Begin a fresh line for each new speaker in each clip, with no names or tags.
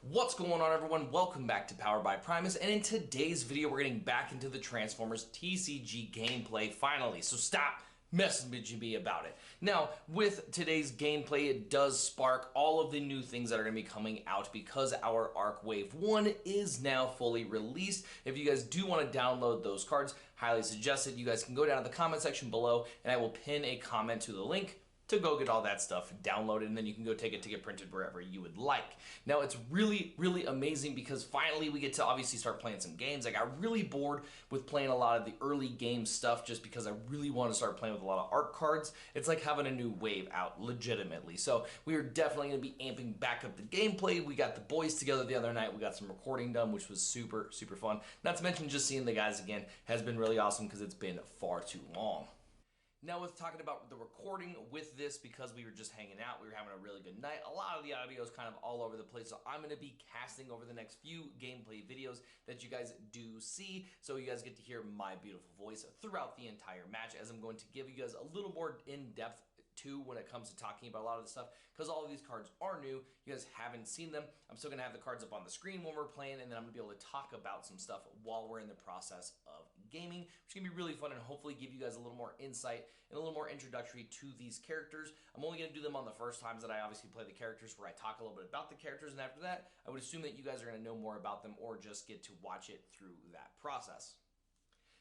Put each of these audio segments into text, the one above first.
What's going on, everyone? Welcome back to Powered by Primus, and in today's video we're getting back into the Transformers TCG gameplay finally, so stop messaging me about it. Now, with today's gameplay, it does spark all of the new things that are going to be coming out because our Arc Wave 1 is now fully released. If you guys do want to download those cards, highly suggested. You guys can go down to the comment section below, and I will pin a comment to the link to go get all that stuff downloaded, and then you can go take it to get printed wherever you would like. Now, it's really, really amazing because finally we get to obviously start playing some games. I got really bored with playing a lot of the early game stuff just because I really want to start playing with a lot of art cards. It's like having a new wave out, legitimately. So we are definitely going to be amping back up the gameplay. We got the boys together the other night. We got some recording done, which was super, super fun. Not to mention just seeing the guys again has been really awesome because it's been far too long. Now, with talking about the recording with this, because we were just hanging out, we were having a really good night, a lot of the audio is kind of all over the place, so I'm going to be casting over the next few gameplay videos that you guys do see, so you guys get to hear my beautiful voice throughout the entire match, as I'm going to give you guys a little more in-depth too when it comes to talking about a lot of this stuff, because all of these cards are new. You guys haven't seen them. I'm still going to have the cards up on the screen when we're playing, and then I'm going to be able to talk about some stuff while we're in the process of gaming, which is going to be really fun and hopefully give you guys a little more insight and a little more introductory to these characters. I'm only going to do them on the first times that I obviously play the characters, where I talk a little bit about the characters, and after that, I would assume that you guys are going to know more about them or just get to watch it through that process.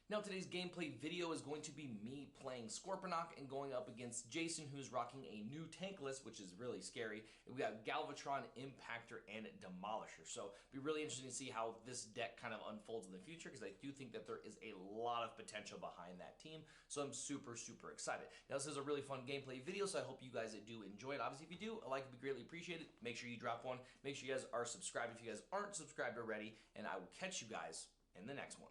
Now, today's gameplay video is going to be me playing Scorponok and going up against Jason, who's rocking a new tank list, which is really scary. And we got Galvatron, Impactor, and Demolisher. So it'll be really interesting to see how this deck kind of unfolds in the future, because I do think that there is a lot of potential behind that team. So I'm super, super excited. Now, this is a really fun gameplay video, so I hope you guys do enjoy it. Obviously, if you do, a like would be greatly appreciated. Make sure you drop one. Make sure you guys are subscribed if you guys aren't subscribed already, and I will catch you guys in the next one.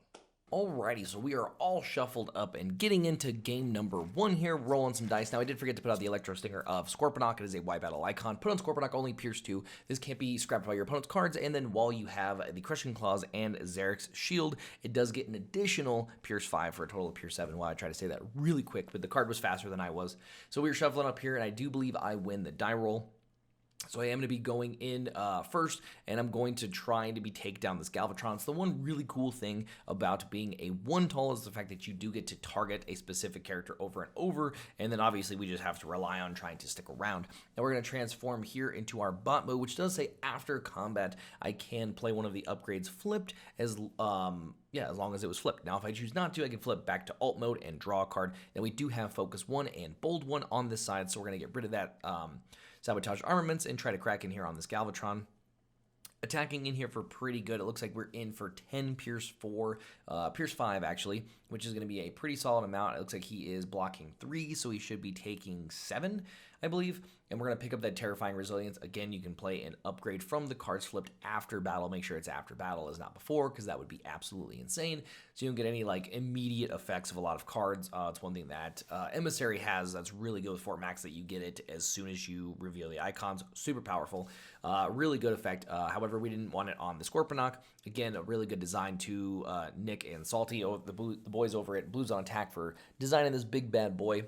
Alrighty, so we are all shuffled up and getting into game number 1 here, rolling some dice. Now, I did forget to put out the Electro Stinger of Scorponok. It is a Y Battle icon. Put on Scorponok, only Pierce 2. This can't be scrapped by your opponent's cards, and then while you have the Crushing Claws and Zarek's Shield, it does get an additional Pierce 5 for a total of Pierce 7. While I try to say that really quick, but the card was faster than I was. So we were shuffling up here, and I do believe I win the die roll. So I am going to be going in first, and I'm going to try to take down this Galvatron. So the one really cool thing about being a 1 tall is the fact that you do get to target a specific character over and over, and then obviously we just have to rely on trying to stick around. Now we're going to transform here into our bot mode, which does say after combat I can play one of the upgrades flipped as long as it was flipped. Now, if I choose not to, I can flip back to alt mode and draw a card. Then we do have focus 1 and bold 1 on this side, so we're going to get rid of that sabotage armaments and try to crack in here on this Galvatron. Attacking in here for pretty good. It looks like we're in for 10 Pierce 5 actually, which is going to be a pretty solid amount. It looks like he is blocking 3, so he should be taking 7, I believe. And we're going to pick up that Terrifying Resilience. Again, you can play an upgrade from the cards flipped after battle. Make sure it's after battle, is not before, because that would be absolutely insane. So you don't get any like immediate effects of a lot of cards. It's one thing that Emissary has that's really good with Fort Max, that you get it as soon as you reveal the icons. Super powerful. Really good effect. However, we didn't want it on the Scorponok. Again, a really good design to Nick and Salty, the boys over at Blues on Attack, for designing this big bad boy.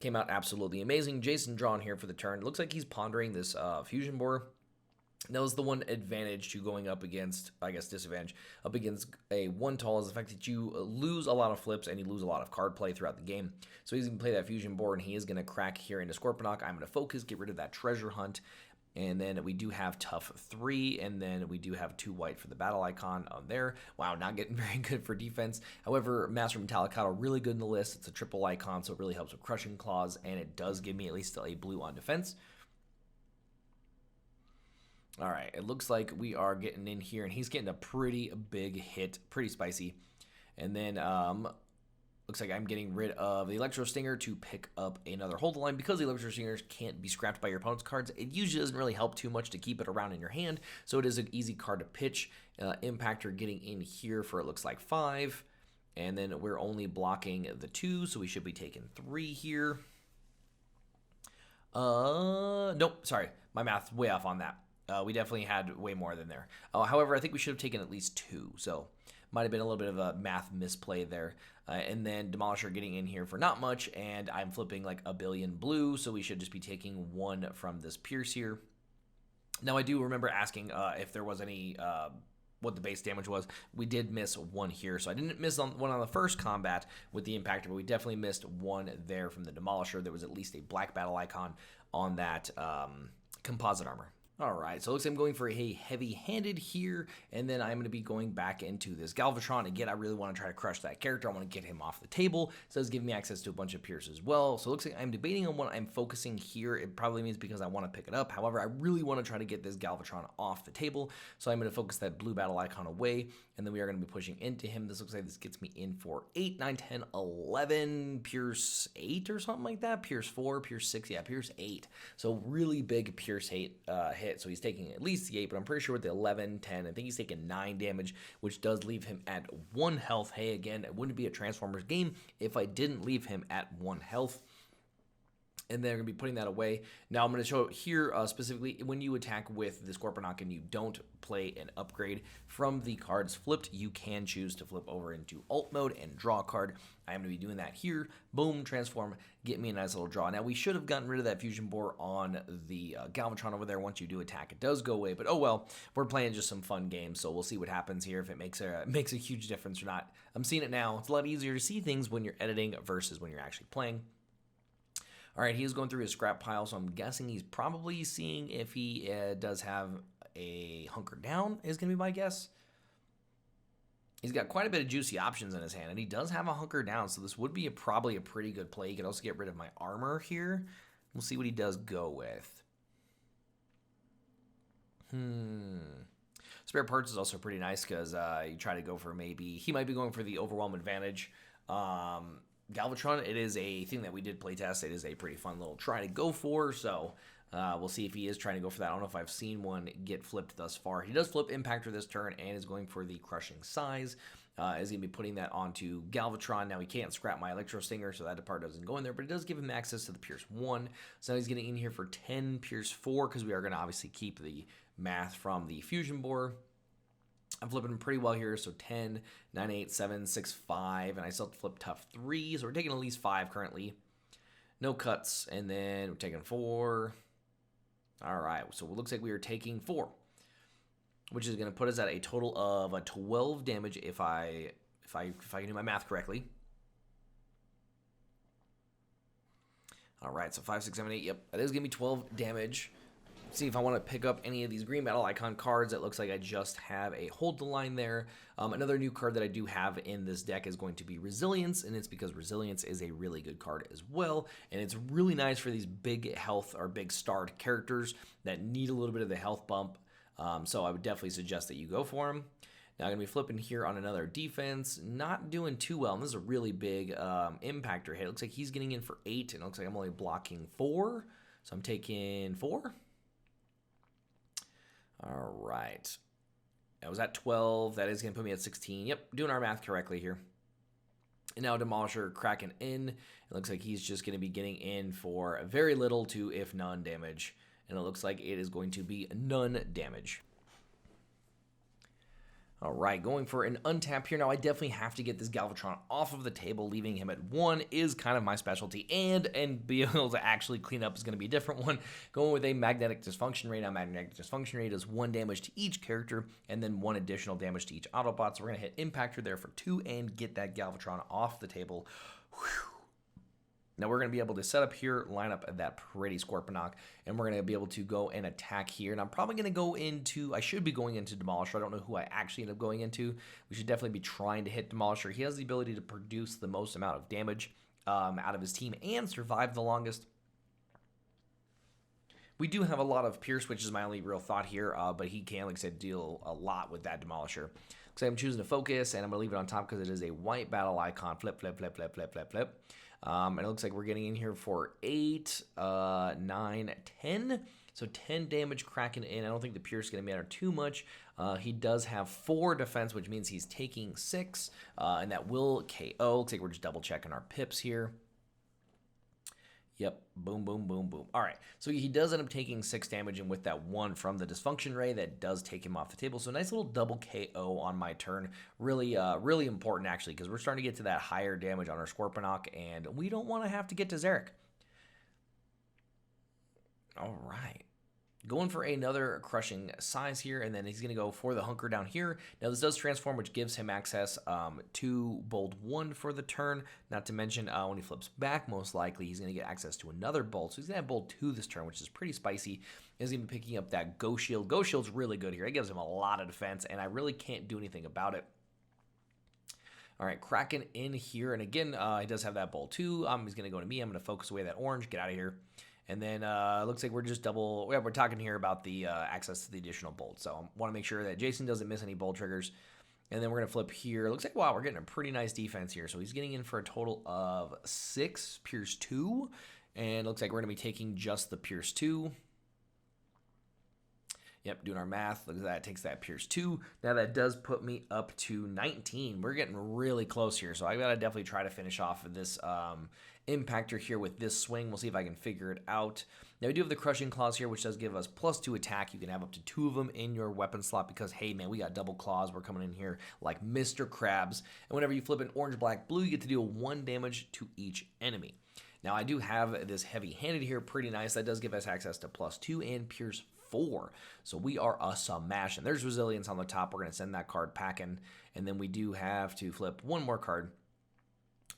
Came out absolutely amazing. Jason drawn here for the turn. It looks like he's pondering this fusion borer. That was the one advantage to going up against, I guess disadvantage, up against a 1 tall, is the fact that you lose a lot of flips and you lose a lot of card play throughout the game. So he's going to play that fusion borer, and he is going to crack here into Scorponok. I'm going to focus, get rid of that treasure hunt. And then we do have tough 3, and then we do have 2 white for the battle icon on there. Wow, not getting very good for defense. However, Master Metallicato, really good in the list. It's a triple icon, so it really helps with Crushing Claws, and it does give me at least a blue on defense. All right, it looks like we are getting in here, and he's getting a pretty big hit, pretty spicy. And then looks like I'm getting rid of the Electro Stinger to pick up another hold line. Because the Electro Stingers can't be scrapped by your opponent's cards, it usually doesn't really help too much to keep it around in your hand, so it is an easy card to pitch. Impactor getting in here for, it looks like 5, and then we're only blocking the 2, so we should be taking 3 here. Nope, sorry, my math's way off on that. We definitely had way more than there. However, I think we should have taken at least 2, so might have been a little bit of a math misplay there. And then Demolisher getting in here for not much, and I'm flipping like a billion blue, so we should just be taking 1 from this Pierce here.
Now, I do remember asking if there was any what the base damage was. We did miss one here, so I didn't miss one on the first combat with the Impactor, but we definitely missed one there from the Demolisher. There was at least a black battle icon on that composite armor. All right, so it looks like I'm going for a heavy-handed here, and then I'm going to be going back into this Galvatron. Again, I really want to try to crush that character. I want to get him off the table, so it's giving me access to a bunch of Pierce as well. So it looks like I'm debating on what I'm focusing here. It probably means because I want to pick it up. However, I really want to try to get this Galvatron off the table, so I'm going to focus that blue battle icon away, and then we are going to be pushing into him. This looks like this gets me in for 8, 9, 10, 11, Pierce 8 or something like that. Pierce 4, Pierce 6, yeah, Pierce 8. So really big Pierce 8 hit. So he's taking at least the 8, but I'm pretty sure with the 11, 10, I think he's taking 9 damage, which does leave him at 1 health. Hey, again, it wouldn't be a Transformers game if I didn't leave him at 1 health. And then I'm going to be putting that away. Now I'm going to show here specifically when you attack with the Scorponok and you don't play an upgrade from the cards flipped, you can choose to flip over into alt mode and draw a card. I am going to be doing that here. Boom, transform, get me a nice little draw. Now we should have gotten rid of that fusion bore on the Galvatron over there. Once you do attack, it does go away, but oh well, we're playing just some fun games, so we'll see what happens here, if it makes a huge difference or not. I'm seeing it now. It's a lot easier to see things when you're editing versus when you're actually playing. All right, he is going through his scrap pile, so I'm guessing he's probably seeing if he does have a hunker down, is going to be my guess. He's got quite a bit of juicy options in his hand, and he does have a hunker down, so this would be probably a pretty good play. He could also get rid of my armor here. We'll see what he does go with. Spare parts is also pretty nice because you try to go for he might be going for the overwhelm advantage. Galvatron, it is a thing that we did play test. It is a pretty fun little try to go for, so we'll see if he is trying to go for that. I don't know if I've seen one get flipped thus far. He does flip Impactor this turn and is going for the Crushing Size. Is going to be putting that onto Galvatron. Now he can't scrap my Electro Stinger, so that part doesn't go in there, but it does give him access to the Pierce 1. So now he's getting in here for 10 Pierce 4 because we are going to obviously keep the math from the Fusion Bore. I'm flipping pretty well here, so 10, 9, 8, 7, 6, 5, and I still have to flip tough 3, so we're taking at least 5 currently. No cuts, and then we're taking 4. All right, so it looks like we are taking 4, which is going to put us at a total of 12 damage if I can do my math correctly. All right, so 5, 6, 7, 8, yep, that is going to be 12 damage. See if I want to pick up any of these green battle icon cards. It looks like I just have a hold the line there. Another new card that I do have in this deck is going to be Resilience, and it's because Resilience is a really good card as well, and it's really nice for these big health or big starred characters that need a little bit of the health bump. So I would definitely suggest that you go for them. Now I'm going to be flipping here on another defense. Not doing too well, and this is a really big Impactor hit. It looks like he's getting in for 8, and it looks like I'm only blocking 4, so I'm taking 4. All right. I was at 12. That is going to put me at 16. Yep, doing our math correctly here. And now Demolisher cracking in. It looks like he's just going to be getting in for very little to, if none, damage. And it looks like it is going to be none damage. All right, going for an untap here. Now, I definitely have to get this Galvatron off of the table. Leaving him at 1 is kind of my specialty, and being able to actually clean up is going to be a different one. Going with a Magnetic Dysfunction Rate. Now, Magnetic Dysfunction Rate is 1 damage to each character, and then 1 additional damage to each Autobot. So we're going to hit Impactor there for 2 and get that Galvatron off the table. Whew. Now we're going to be able to set up here, line up that pretty Scorponok, and we're going to be able to go and attack here. And I'm probably going to go into, I should be going into Demolisher. I don't know who I actually end up going into. We should definitely be trying to hit Demolisher. He has the ability to produce the most amount of damage out of his team and survive the longest. We do have a lot of Pierce, which is my only real thought here, but he can, like I said, deal a lot with that Demolisher. So I'm choosing to focus, and I'm going to leave it on top because it is a white battle icon. Flip, flip, flip, flip, flip, flip, flip. And it looks like we're getting in here for 8, 9, 10. So 10 damage cracking in. I don't think the Pierce is going to matter too much. He does have 4 defense, which means he's taking 6. And that will KO. Looks like we're just double checking our pips here. Yep, boom, boom, boom, boom. All right, so he does end up taking 6 damage, and with that 1 from the Dysfunction Ray, that does take him off the table. So nice little double KO on my turn. Really, really important, actually, because we're starting to get to that higher damage on our Scorponok, and we don't want to have to get to Zarek. All right. Going for another crushing size here, and then he's going to go for the hunker down here. Now this does transform, which gives him access to bolt 1 for the turn. Not to mention when he flips back, most likely he's going to get access to another bolt. So he's going to have bolt 2 this turn, which is pretty spicy. He's going to be picking up that Ghost Shield. Ghost Shield's really good here. It gives him a lot of defense, and I really can't do anything about it. All right, Kraken in here, and again, he does have that bolt 2. He's going to go to me. I'm going to focus away that orange. Get out of here. And then it looks like we're just we're talking here about the access to the additional bolt. So I want to make sure that Jason doesn't miss any bolt triggers. And then we're going to flip here. It looks like, wow, we're getting a pretty nice defense here. So he's getting in for a total of 6, Pierce 2. And it looks like we're going to be taking just the Pierce 2. Yep, doing our math. Look at that. It takes that Pierce 2. Now that does put me up to 19. We're getting really close here. So I got to definitely try to finish off of this impactor here with this swing. We'll see if I can figure it out. Now we do have the crushing claws here, which does give us +2 attack. You can have up to 2 of them in your weapon slot because, hey man, we got double claws. We're coming in here like Mr. Krabs. And whenever you flip an orange, black, blue, you get to deal 1 damage to each enemy. Now I do have this heavy-handed here, pretty nice. That does give us access to +2 and Pierce 4. So we are a smash. And there's resilience on the top. We're going to send that card packing. And then we do have to flip 1 more card.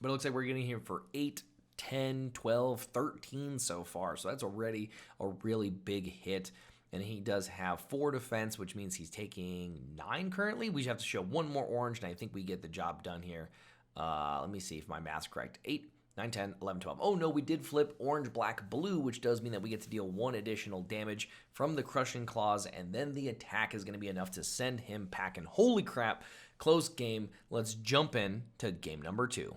But it looks like we're getting here for 8, 10, 12, 13 so far. So that's already a really big hit. And he does have 4 defense, which means he's taking 9 currently. We have to show 1 more orange, and I think we get the job done here. Let me see if my math's correct. 8, 9, 10, 11, 12. Oh no, we did flip orange, black, blue, which does mean that we get to deal 1 additional damage from the crushing claws, and then the attack is going to be enough to send him packing. Holy crap, close game. Let's jump in to game number 2.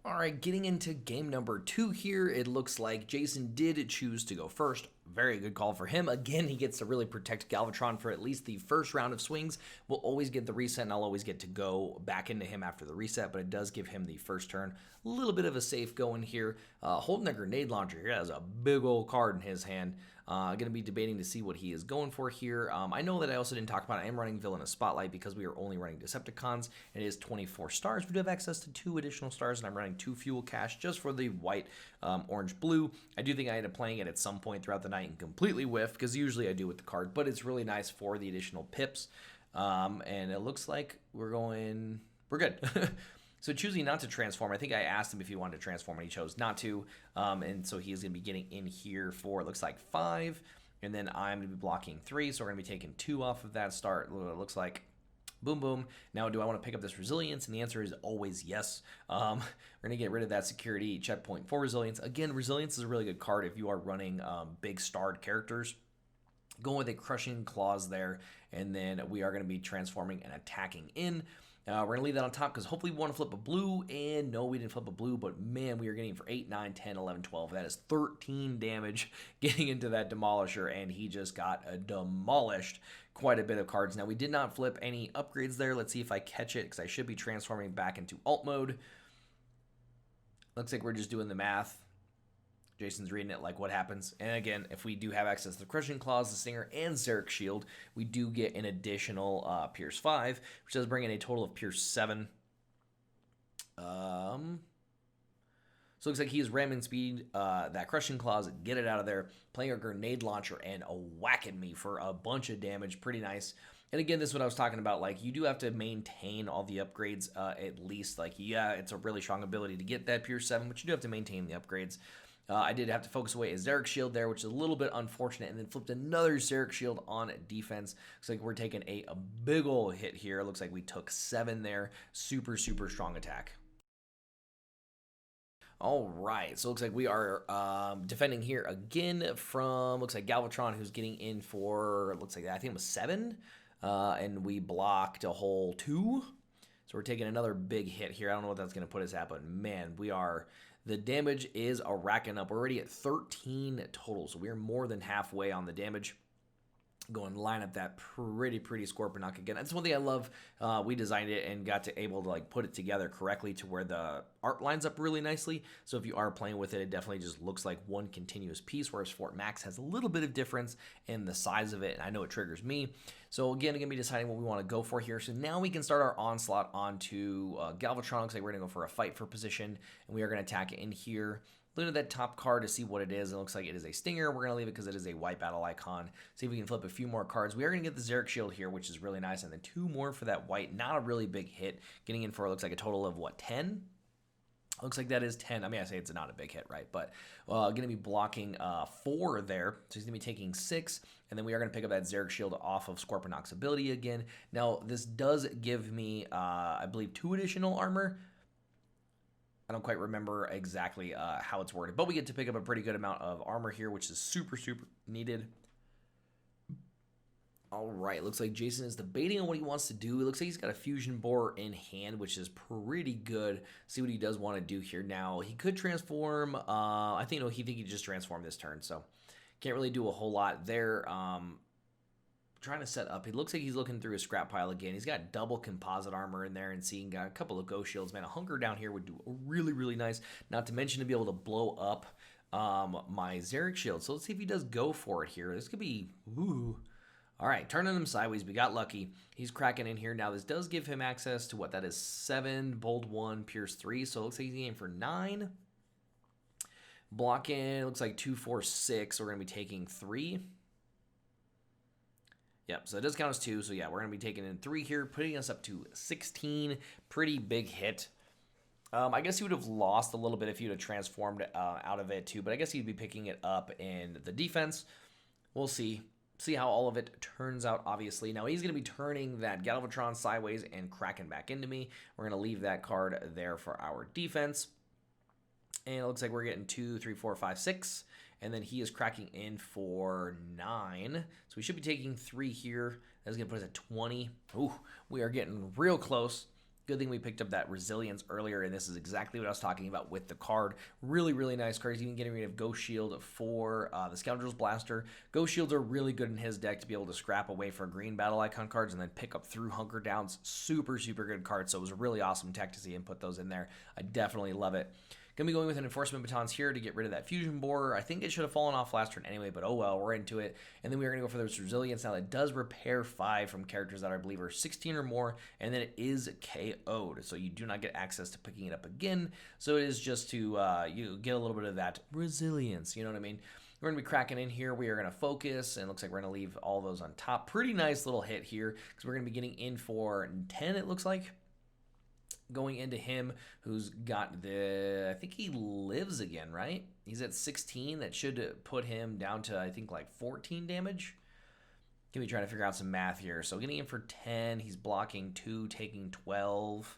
All right, getting into game number 2 here, it looks like Jason did choose to go first. Very good call for him. Again, he gets to really protect Galvatron for at least the first round of swings. We'll always get the reset, and I'll always get to go back into him after the reset, but it does give him the first turn. A little bit of a safe going here. Holding a grenade launcher here has a big old card in his hand. Going to be debating to see what he is going for here. I know that I also didn't talk about it. I am running Villainous Spotlight because we are only running Decepticons. It is 24 stars. We do have access to 2 additional stars, and I'm running 2 fuel cash just for the white, orange, blue. I do think I end up playing it at some point throughout the night and completely whiff, because usually I do with the card, but it's really nice for the additional pips. And it looks like we're good. So choosing not to transform, I think I asked him if he wanted to transform, and he chose not to. And so he is going to be getting in here for, it looks like 5. And then I'm going to be blocking 3, so we're going to be taking 2 off of that start. It looks like boom, boom. Now, do I want to pick up this resilience? And the answer is always yes. We're going to get rid of that security checkpoint for resilience. Again, resilience is a really good card if you are running big starred characters. Going with a crushing claws there, and then we are going to be transforming and attacking in. We're going to leave that on top because hopefully we want to flip a blue, and no, we didn't flip a blue, but man, we are getting for 8, 9, 10, 11, 12. That is 13 damage getting into that Demolisher, and he just got demolished. Quite a bit of cards. Now, we did not flip any upgrades there. Let's see if I catch it, because I should be transforming back into alt mode. Looks like we're just doing the math. Jason's reading it like what happens. And again, if we do have access to the Crushing Claws, the Stinger, and Xeric Shield, we do get an additional Pierce 5, which does bring in a total of Pierce 7. So it looks like he is ramming speed, that Crushing Claws, get it out of there, playing a grenade launcher, and whacking me for a bunch of damage. Pretty nice. And again, this is what I was talking about. Like, you do have to maintain all the upgrades at least. Like, yeah, it's a really strong ability to get that Pierce 7, but you do have to maintain the upgrades. I did have to focus away a Xeric Shield there, which is a little bit unfortunate, and then flipped another Xeric Shield on defense. Looks like we're taking a big ol' hit here. Looks like we took 7 there. Super, super strong attack. All right, so it looks like we are defending here again from, looks like Galvatron, who's getting in for, looks like I think it was 7, and we blocked a whole 2. So we're taking another big hit here. I don't know what that's going to put us at, but man, the damage is racking up. We're already at 13 total, so we're more than halfway on the damage. Go and line up that pretty Scorponok again. That's one thing I love. We designed it and got to able to like put it together correctly to where the art lines up really nicely. So if you are playing with it, it definitely just looks like one continuous piece, whereas Fort Max has a little bit of difference in the size of it, and I know it triggers me. So again, I'm going to be deciding what we want to go for here. So now we can start our onslaught onto Galvatron. Looks like we're going to go for a fight for position, and we are going to attack in here. Looking at that top card to see what it is. It looks like it is a Stinger. We're going to leave it because it is a white battle icon. See if we can flip a few more cards. We are going to get the Xeric Shield here, which is really nice. And then 2 more for that white. Not a really big hit. Getting in for, it looks like a total of, what, 10? Looks like that is 10. I mean, I say it's not a big hit, right? But going to be blocking 4 there. So he's going to be taking 6. And then we are going to pick up that Xeric Shield off of Scorponok's ability again. Now, this does give me, I believe, 2 additional armor. I don't quite remember exactly how it's worded. But we get to pick up a pretty good amount of armor here, which is super, super needed. All right, looks like Jason is debating on what he wants to do. It looks like he's got a fusion borer in hand, which is pretty good. See what he does want to do here. Now, he could transform. I think he could just transform this turn, so can't really do a whole lot there. Trying to set up. It looks like he's looking through his scrap pile again. He's got double composite armor in there and seeing a couple of ghost shields. Man, a hunker down here would do really, really nice. Not to mention to be able to blow up my Xeric Shield. So let's see if he does go for it here. This could be... Ooh. All right, turning him sideways. We got lucky. He's cracking in here. Now, this does give him access to what that is, 7, bold 1, pierce 3. So it looks like he's aiming for 9. Blocking, it looks like 2, 4, 6. So we're going to be taking 3. Yep, so it does count as 2. So yeah, we're going to be taking in 3 here, putting us up to 16. Pretty big hit. I guess he would have lost a little bit if he would have transformed out of it too. But I guess he'd be picking it up in the defense. We'll see. See how all of it turns out, obviously. Now, he's going to be turning that Galvatron sideways and cracking back into me. We're going to leave that card there for our defense. And it looks like we're getting 2, 3, 4, 5, 6. And then he is cracking in for 9. So we should be taking 3 here. That's going to put us at 20. Ooh, we are getting real close. Good thing we picked up that resilience earlier, and this is exactly what I was talking about with the card. Really, really nice cards. Even getting rid of Ghost Shield for the Scoundrel's Blaster. Ghost Shields are really good in his deck to be able to scrap away for green battle icon cards and then pick up through Hunker Downs. Super, super good cards, so it was a really awesome tech to see him put those in there. I definitely love it. Going to be going with an Enforcement Batons here to get rid of that Fusion Borer. I think it should have fallen off last turn anyway, but oh well, we're into it. And then we are going to go for this Resilience. Now, it does repair 5 from characters that I believe are 16 or more, and then it is KO'd. So you do not get access to picking it up again. So it is just to you get a little bit of that resilience, you know what I mean? We're going to be cracking in here. We are going to focus, and it looks like we're going to leave all those on top. Pretty nice little hit here, because we're going to be getting in for 10, it looks like. Going into him, who's got I think he lives again, right? He's at 16. That should put him down to, I think, like 14 damage. Can be trying to figure out some math here. So getting in for 10. He's blocking 2, taking 12.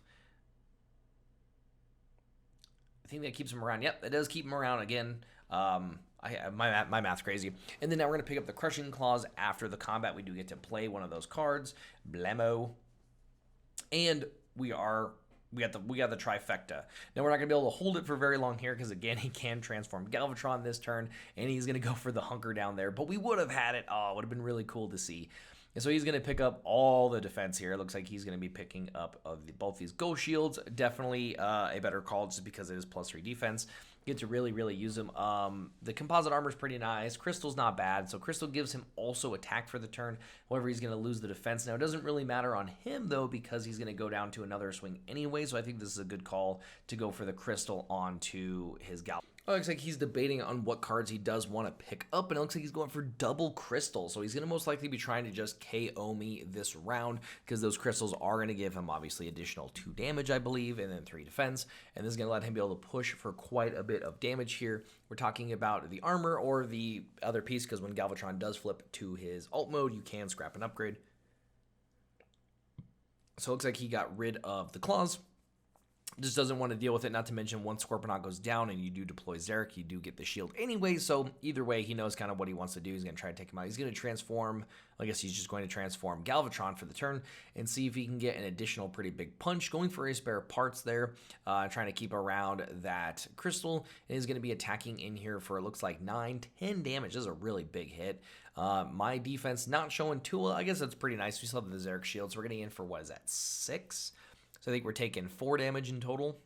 I think that keeps him around. Yep, that does keep him around again. My math's crazy. And then now we're going to pick up the Crushing Claws after the combat. We do get to play one of those cards. Blammo. And we got the trifecta. Now, we're not going to be able to hold it for very long here because, again, he can transform Galvatron this turn, and he's going to go for the hunker down there. But we would have had it. Oh, it would have been really cool to see. And so he's going to pick up all the defense here. It looks like he's going to be picking up both these Ghost Shields. Definitely a better call just because it is +3 defense. Get to really, really use them. The composite armor is pretty nice. Crystal's not bad. So Crystal gives him also attack for the turn. However, he's going to lose the defense. Now, it doesn't really matter on him, though, because he's going to go down to another swing anyway. So I think this is a good call to go for the Crystal onto his Gal. Oh, it looks like he's debating on what cards he does want to pick up, and it looks like he's going for double crystal. So he's going to most likely be trying to just KO me this round because those crystals are going to give him, obviously, additional 2 damage, I believe, and then 3 defense. And this is going to let him be able to push for quite a bit of damage here. We're talking about the armor or the other piece because when Galvatron does flip to his alt mode, you can scrap an upgrade. So it looks like he got rid of the claws. Just doesn't want to deal with it, not to mention once Scorponok goes down and you do deploy Xeric, you do get the shield anyway, so either way, he knows kind of what he wants to do. He's going to try to take him out. He's going to transform, I guess he's just going to transform Galvatron for the turn and see if he can get an additional pretty big punch. Going for his spare parts there, trying to keep around that crystal, and he's going to be attacking in here for, it looks like 9, 10 damage. This is a really big hit. My defense not showing too well. I guess that's pretty nice. We still have the Xeric shield, so we're getting in for, what is that, 6? So I think we're taking 4 damage in total.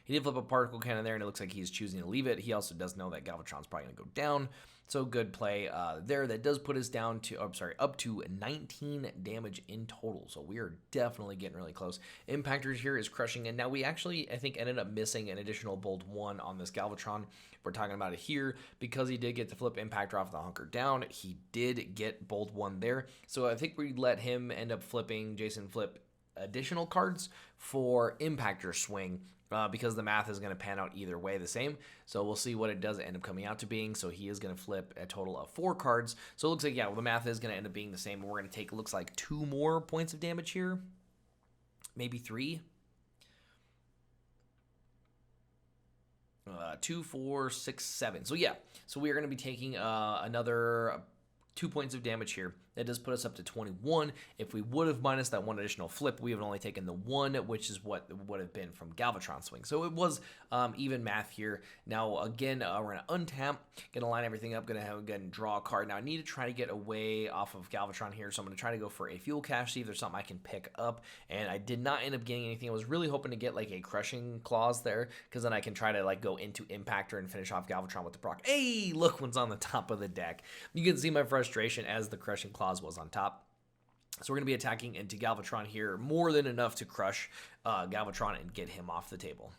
He did flip a particle cannon there, and it looks like he's choosing to leave it. He also does know that Galvatron's probably going to go down. So good play there. That does put us down to, up to 19 damage in total. So we are definitely getting really close. Impactor here is crushing. And now we actually, I think, ended up missing an additional bolt 1 on this Galvatron. We're talking about it here because he did get to flip Impactor off the hunker down. He did get bolt 1 there. So I think we let him end up flipping, Jason flip additional cards for Impactor swing. Because the math is going to pan out either way the same. So we'll see what it does end up coming out to being. So he is going to flip a total of 4 cards. So it looks like, yeah, well, the math is going to end up being the same. We're going to take, looks like 2 more points of damage here. Maybe 3. 2, 4, 6, 7. So yeah, so we are going to be taking another 2 points of damage here. That does put us up to 21. If we would have minus that 1 additional flip, we have only taken the 1, which is what would have been from Galvatron swing. So it was even math here. Now, again, we're going to untap, going to line everything up, going to have again draw a card. Now, I need to try to get away off of Galvatron here, so I'm going to try to go for a fuel cache, see if there's something I can pick up. And I did not end up getting anything. I was really hoping to get like a crushing clause there, because then I can try to like go into Impactor and finish off Galvatron with the proc. Hey, look what's on the top of the deck. You can see my frustration as the crushing clause was on top. So we're going to be attacking into Galvatron here, more than enough to crush Galvatron and get him off the table.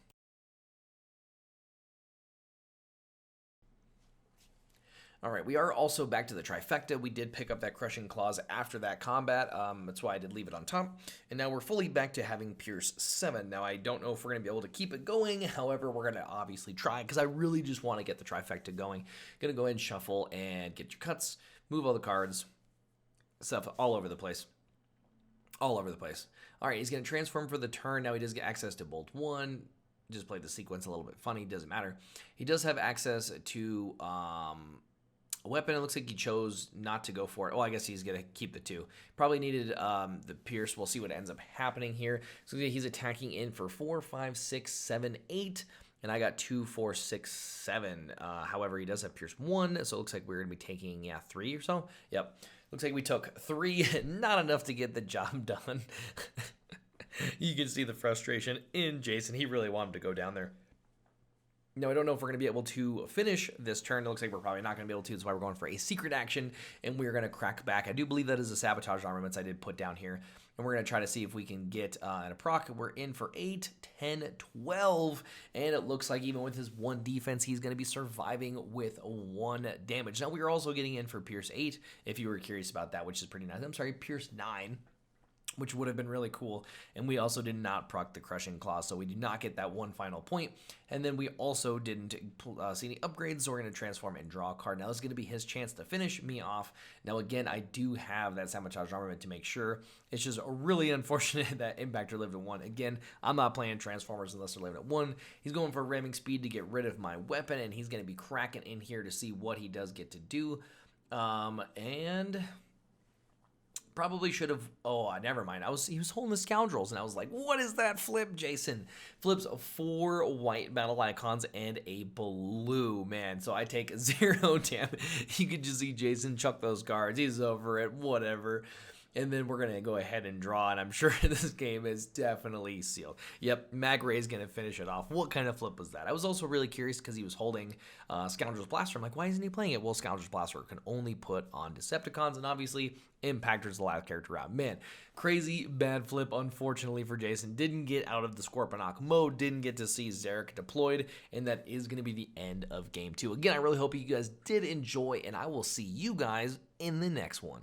All right, we are also back to the trifecta. We did pick up that crushing clause after that combat. That's why I did leave it on top. And now we're fully back to having Pierce 7. Now, I don't know if we're going to be able to keep it going. However, we're going to obviously try because I really just want to get the trifecta going. Going to go ahead and shuffle and get your cuts, move all the cards, stuff all over the place. All over the place. All right, he's going to transform for the turn. Now he does get access to Bolt 1. Just played the sequence a little bit funny. Doesn't matter. He does have access to a weapon. It looks like he chose not to go for it. Oh, I guess he's going to keep the 2. Probably needed the Pierce. We'll see what ends up happening here. So he's attacking in for 4, 5, 6, 7, 8. And I got 2, 4, 6, 7. However, he does have Pierce 1. So it looks like we're going to be taking, 3 or so. Yep. Looks like we took 3, not enough to get the job done. You can see the frustration in Jason. He really wanted to go down there. Now, I don't know if we're going to be able to finish this turn. It looks like we're probably not going to be able to. That's why we're going for a secret action, and we're going to crack back. I do believe that is a sabotage armaments I did put down here, and we're going to try to see if we can get a proc. We're in for 8, 10, 12, and it looks like even with his 1 defense, he's going to be surviving with 1 damage. Now, we are also getting in for Pierce 8, if you were curious about that, which is pretty nice. I'm sorry, Pierce 9. Which would have been really cool. And we also did not proc the crushing claw, so we do not get that 1 final point. And then we also didn't see any upgrades, so we're going to transform and draw a card. Now this is going to be his chance to finish me off. Now again, I do have that sabotage armament to make sure. It's just really unfortunate that Impactor lived at 1. Again, I'm not playing Transformers unless they're living at 1. He's going for ramming speed to get rid of my weapon, and he's going to be cracking in here to see what he does get to do. And probably should have, never mind. He was holding the scoundrels, and I was like, what is that flip, Jason? Flips 4 white battle icons and a blue, man. So I take 0 damage. You could just see Jason chuck those cards. He's over it, whatever. And then we're going to go ahead and draw, and I'm sure this game is definitely sealed. Yep, Mag-Ray is going to finish it off. What kind of flip was that? I was also really curious because he was holding Scoundrel's Blaster. I'm like, why isn't he playing it? Well, Scoundrel's Blaster can only put on Decepticons, and obviously Impactor's the last character out. Man, crazy bad flip, unfortunately, for Jason. Didn't get out of the Scorponok mode, didn't get to see Zarek deployed, and that is going to be the end of Game 2. Again, I really hope you guys did enjoy, and I will see you guys in the next one.